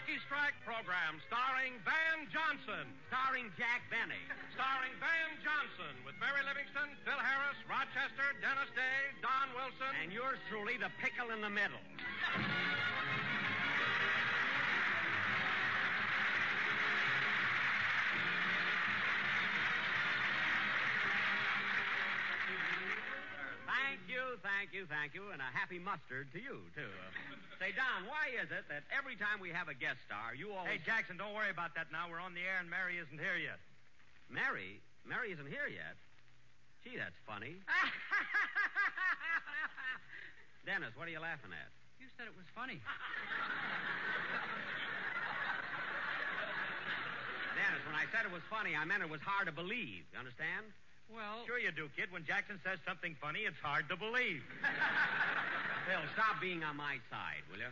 Lucky Strike program starring Van Johnson. Starring Jack Benny. Starring Van Johnson with Mary Livingston, Phil Harris, Rochester, Dennis Day, Don Wilson. And yours truly, the pickle in the middle. Thank you, and a happy mustard to you, too. Say, Don, why is it that every time we have a guest star, you always... Hey, Jackson, don't worry about that now. We're on the air, and Mary isn't here yet. Mary? Mary isn't here yet? Gee, that's funny. Dennis, what are you laughing at? You said it was funny. Dennis, when I said it was funny, I meant it was hard to believe. You understand? Well... Sure you do, kid. When Jackson says something funny, it's hard to believe. Phil, stop being on my side, will you?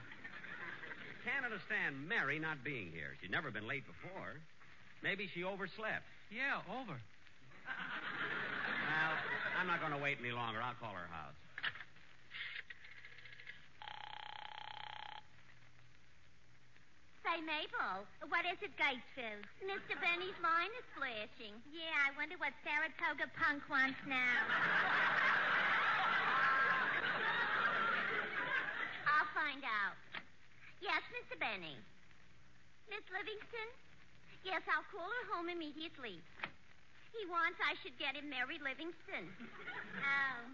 Can't understand Mary not being here. She's never been late before. Maybe she overslept. Yeah, over. Well, I'm not going to wait any longer. I'll call her house. Say, Mabel, what is it, Gatesfield? Mr. Benny's line is flashing. Yeah, I wonder what Saratoga Punk wants now. I'll find out. Yes, Mr. Benny. Miss Livingston? Yes, I'll call her home immediately. He wants I should get him Mary Livingston. Oh.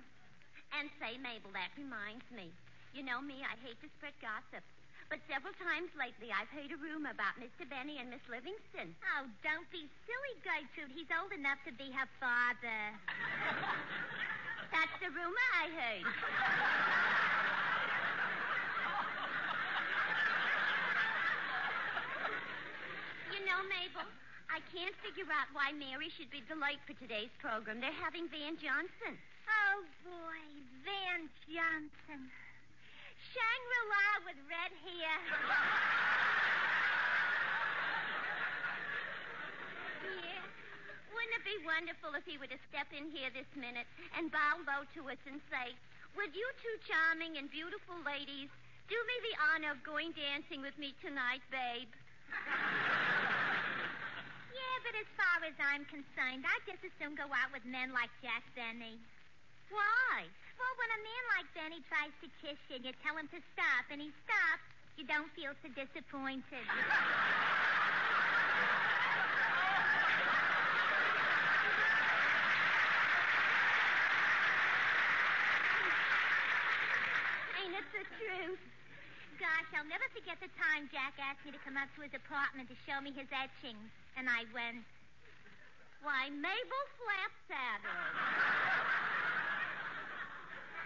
And say, Mabel, that reminds me. You know me, I hate to spread gossip. But several times lately, I've heard a rumor about Mr. Benny and Miss Livingston. Oh, don't be silly, Gertrude. He's old enough to be her father. That's the rumor I heard. You know, Mabel, I can't figure out why Mary should be the late for today's program. They're having Van Johnson. Oh, boy, Van Johnson. Shangri-La with red hair. Yeah. Wouldn't it be wonderful if he were to step in here this minute and bow low to us and say, "Would you two charming and beautiful ladies do me the honor of going dancing with me tonight, babe?" Yeah, but as far as I'm concerned, I'd just as soon go out with men like Jack Benny. Why? Well, when a man like Benny tries to kiss you and you tell him to stop and he stops, you don't feel so disappointed. Ain't it the truth? Gosh, I'll never forget the time Jack asked me to come up to his apartment to show me his etchings. And I went, "Why, Mabel Flapsaddle."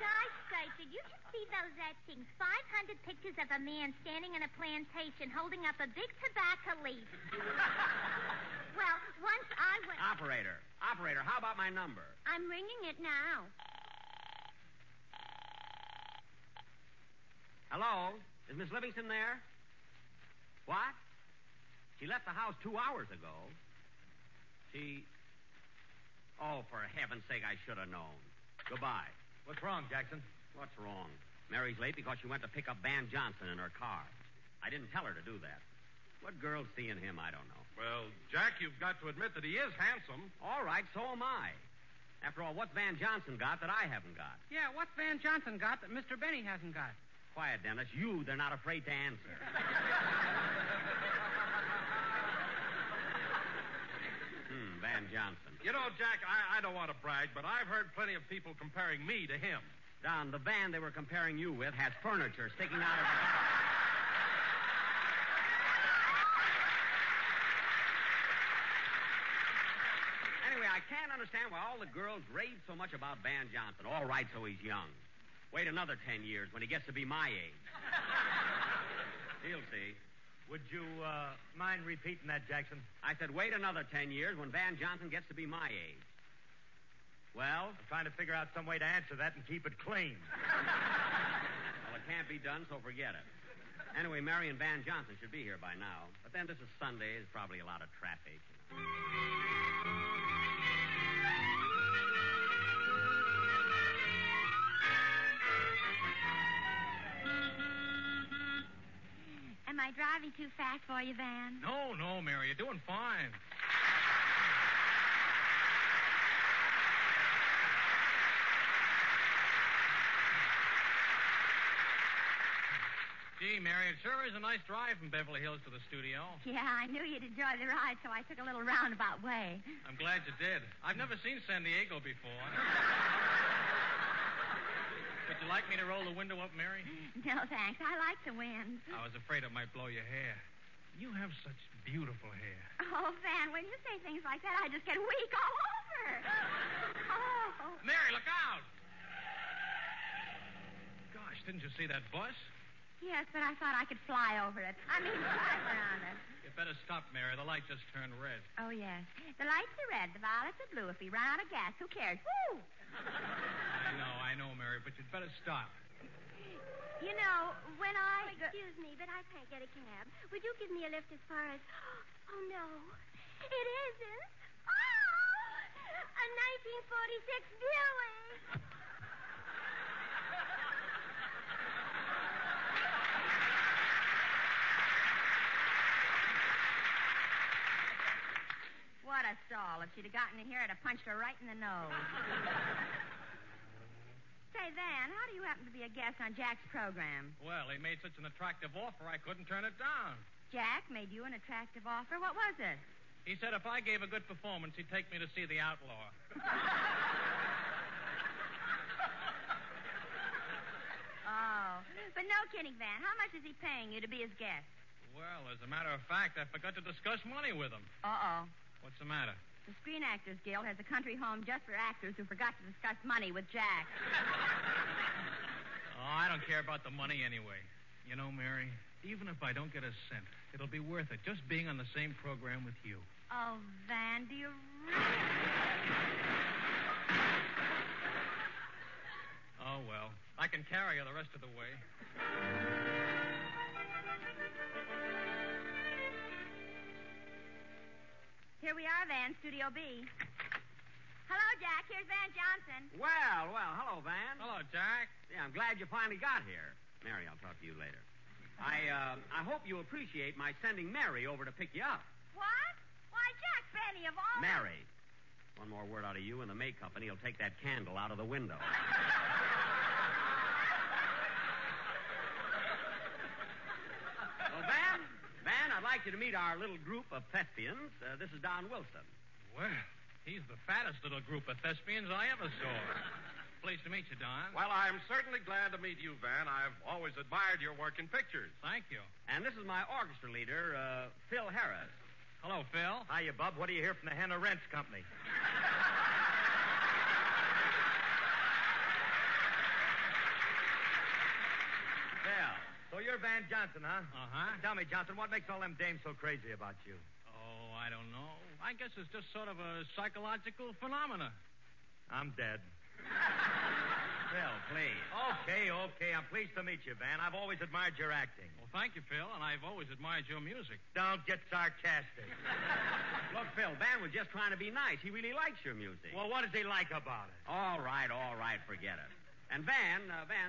Gosh, did you just see those etchings? 500 pictures of a man standing in a plantation holding up a big tobacco leaf. Well, once I went... Operator, how about my number? I'm ringing it now. Hello? Is Miss Livingston there? What? She left the house 2 hours ago. Oh, for heaven's sake, I should have known. Goodbye. What's wrong, Jackson? What's wrong? Mary's late because she went to pick up Van Johnson in her car. I didn't tell her to do that. What girl's seeing him, I don't know. Well, Jack, you've got to admit that he is handsome. All right, so am I. After all, what's Van Johnson got that I haven't got? Yeah, what's Van Johnson got that Mr. Benny hasn't got? Quiet, Dennis. They're not afraid to answer. Van Johnson. You know, Jack, I don't want to brag, but I've heard plenty of people comparing me to him. Don, the van they were comparing you with has furniture sticking out of it. Anyway, I can't understand why all the girls rave so much about Van Johnson. All right, so he's young. Wait another 10 years when he gets to be my age. He'll see. Would you mind repeating that, Jackson? I said wait another 10 years when Van Johnson gets to be my age. Well? I'm trying to figure out some way to answer that and keep it clean. Well, it can't be done, so forget it. Anyway, Mary and Van Johnson should be here by now. But then this is Sunday. There's probably a lot of traffic. Am I driving too fast for you, Van? No, Mary, you're doing fine. Gee, Mary, it sure is a nice drive from Beverly Hills to the studio. Yeah, I knew you'd enjoy the ride, so I took a little roundabout way. I'm glad you did. I've never seen San Diego before. Would you like me to roll the window up, Mary? No, thanks. I like the wind. I was afraid it might blow your hair. You have such beautiful hair. Oh, Van, when you say things like that, I just get weak all over. Oh. Mary, look out! Gosh, didn't you see that bus? Yes, but I thought I could fly over it. I mean, drive around it. You better stop, Mary. The light just turned red. Oh, yes. The lights are red, the violets are blue. If we run out of gas, who cares? Woo! I know, Mary, but you'd better stop. You know, when I... Excuse me, but I can't get a cab. Would you give me a lift as far as... Oh, no. It isn't. Oh! A 1946 Buick. What a stall. If she'd have gotten in here, I'd have punched her right in the nose. Say, Van, how do you happen to be a guest on Jack's program? Well, he made such an attractive offer, I couldn't turn it down. Jack made you an attractive offer? What was it? He said if I gave a good performance, he'd take me to see The Outlaw. Oh. But no kidding, Van. How much is he paying you to be his guest? Well, as a matter of fact, I forgot to discuss money with him. Uh-oh. What's the matter? The Screen Actors Guild has a country home just for actors who forgot to discuss money with Jack. Oh, I don't care about the money anyway. You know, Mary, even if I don't get a cent, it'll be worth it just being on the same program with you. Oh, Van, do you really... Oh, well, I can carry her the rest of the way. Here we are, Van, Studio B. Hello, Jack. Here's Van Johnson. Well, hello, Van. Hello, Jack. Yeah, I'm glad you finally got here. Mary, I'll talk to you later. I hope you appreciate my sending Mary over to pick you up. What? Why, Jack Benny, of all... Mary. One more word out of you, and the May Company will take that candle out of the window. Well, Van, I'd like you to meet our little group of thespians. This is Don Wilson. Well, he's the fattest little group of thespians I ever saw. Pleased to meet you, Don. Well, I'm certainly glad to meet you, Van. I've always admired your work in pictures. Thank you. And this is my orchestra leader, Phil Harris. Hello, Phil. Hiya, Bub. What do you hear from the Henna Rents Company? Phil, so you're Van Johnson, huh? Uh-huh. Tell me, Johnson, what makes all them dames so crazy about you? Oh, I don't know. I guess it's just sort of a psychological phenomena. I'm dead. Phil, please. Okay. I'm pleased to meet you, Van. I've always admired your acting. Well, thank you, Phil, and I've always admired your music. Don't get sarcastic. Look, Phil, Van was just trying to be nice. He really likes your music. Well, what does he like about it? All right, forget it. And Van,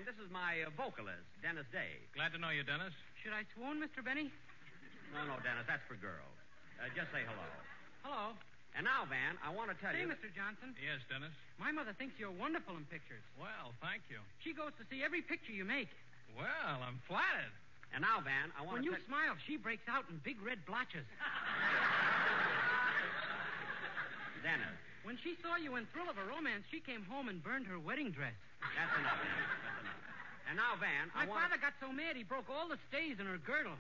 this is my vocalist, Dennis Day. Glad to know you, Dennis. Should I swoon, Mr. Benny? No, Dennis, that's for girls. Just say hello. Hello. And now, Van, I want to tell Say, you... Mr. Johnson, Yes, Dennis. my mother thinks you're wonderful in pictures. Well, thank you. She goes to see every picture you make. Well, I'm flattered. And now, Van, I want When to you smile, she breaks out in big red blotches. Dennis, When she saw you in Thrill of a Romance, she came home and burned her wedding dress. that's enough, Dennis. That's enough. And now, Van, My father got so mad he broke all the stays in her girdle.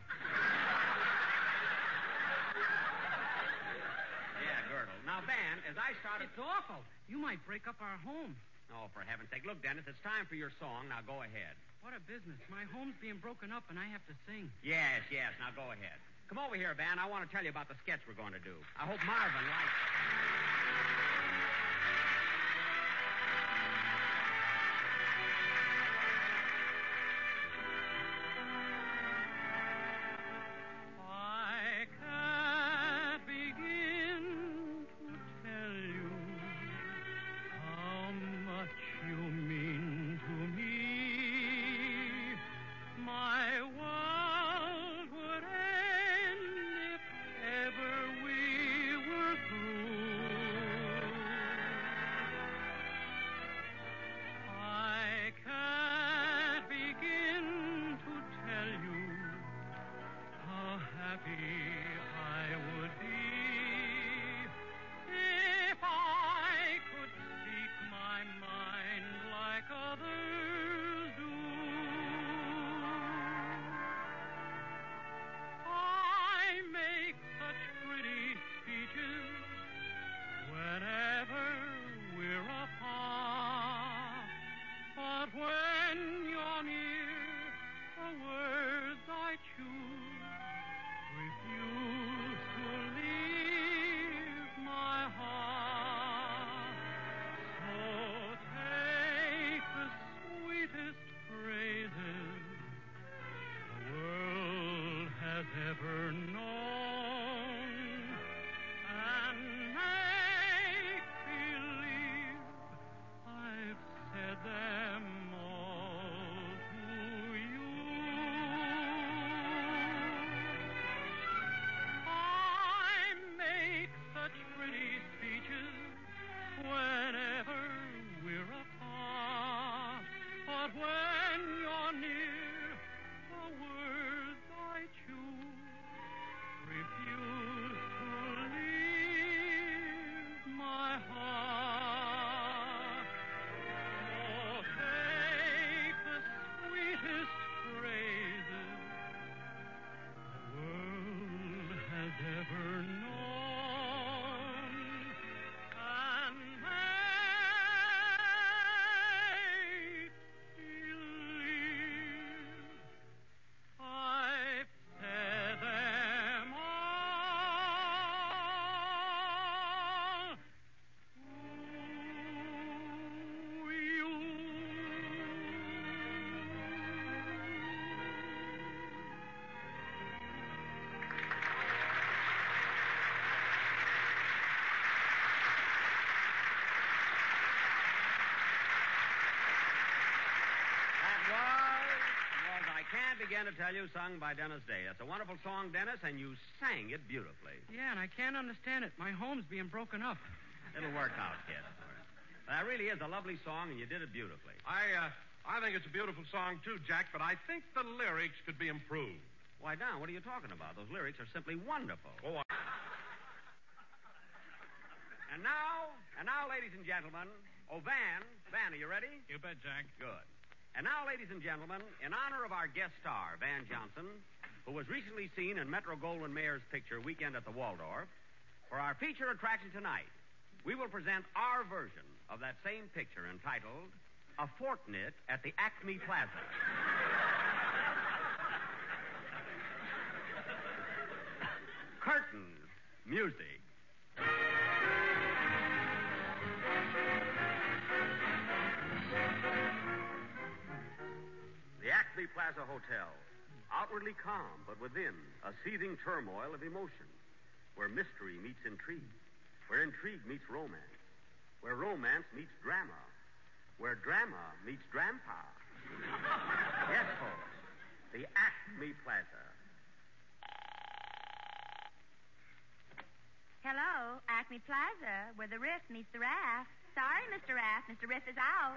Yeah, girdle. Now, Van, as I started... It's awful. You might break up our home. Oh, for heaven's sake. Look, Dennis, it's time for your song. Now, go ahead. What a business. My home's being broken up and I have to sing. Yes. Now, go ahead. Come over here, Van. I want to tell you about the sketch we're going to do. I hope Marvin likes it. I can't begin to tell you how much you mean to me. My world would wishes whenever we're apart. But when you're near, the words I choose refuse to leave my heart. Oh, take the sweetest phrases the world has ever known and make believe I've said them all to you. That was I Can't Begin to Tell You, sung by Dennis Day. That's a wonderful song, Dennis, and you sang it beautifully. Yeah, and I can't understand it. My home's being broken up. It'll work out, kid. That really is a lovely song, and you did it beautifully. I think it's a beautiful song, too, Jack, but I think the lyrics could be improved. Why, Don, what are you talking about? Those lyrics are simply wonderful. Oh, And now, ladies and gentlemen, Van, are you ready? You bet, Jack. Good. And now, ladies and gentlemen, in honor of our guest star, Van Johnson, who was recently seen in Metro-Goldwyn-Mayer's picture, Weekend at the Waldorf, for our feature attraction tonight, we will present our version of that same picture entitled A Fortnight at the Acme Plaza. Curtains, music. The Acme Plaza Hotel. Outwardly calm, but within, a seething turmoil of emotion. Where mystery meets intrigue. Where intrigue meets romance. Where romance meets drama. Where drama meets grandpa. Yes, folks. The Acme Plaza. Hello, Acme Plaza, where the riff meets the raft. Sorry, Mr. Raft. Mr. Riff is out.